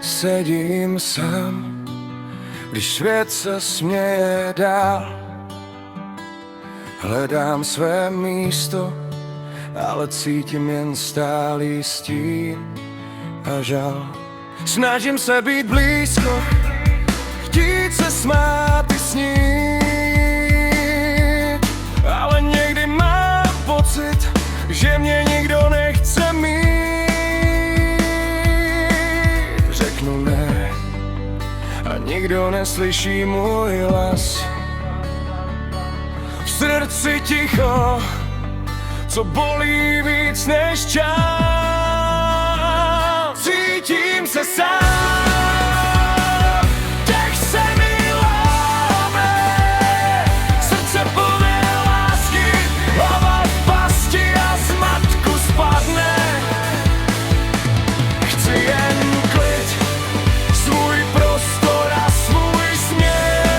Sedím sám, když svět se směje dál. Hledám své místo, ale cítím jen stálý stín a žal. Snažím se být blízko, chtít se smát i snít, ale někdy mám pocit, že mě nikdo nechce mít. Řeknu ne a nikdo neslyší můj hlas. V srdci ticho, co bolí víc než čas. Cítím se sám, dech se mi láme, srdce plné lásky, hlava v pasti a zmatku spadne. Chci jen klid, svůj prostor a svůj směr,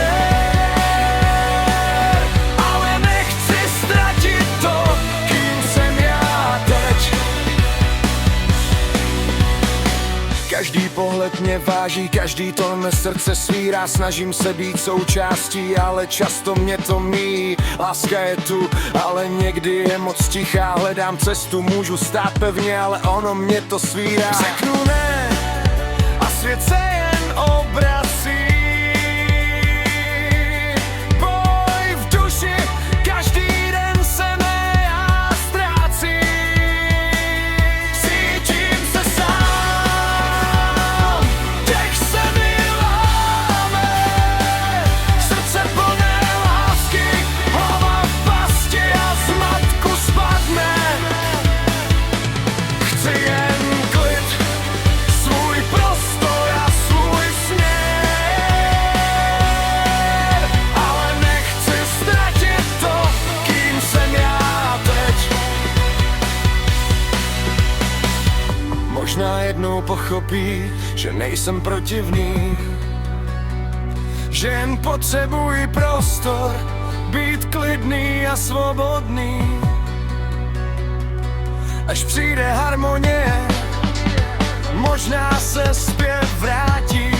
ale nechci ztratit to, kým jsem já teď. Každý pohled mě váží, každý tón mé srdce svírá. Snažím se být součástí, ale často mě to míjí. Láska je tu, ale někdy je moc tichá. Hledám cestu, můžu stát pevně, ale ono mě to svírá. Řeknu ne a svět se jen obrací. Boj v duši, každý den se mé já ztrácí. Cítím se sám, dech se mi láme, srdce plné lásky, hlava v pasti a zmatku spadne. Chci jen klid, svůj prostor a svůj směr, ale nechci ztratit to, kým jsem já teď. Možná jednou pochopí, že nejsem protivný, že jen potřebuji prostor, být klidný a svobodný. Až přijde harmonie, možná se zpěv vrátí.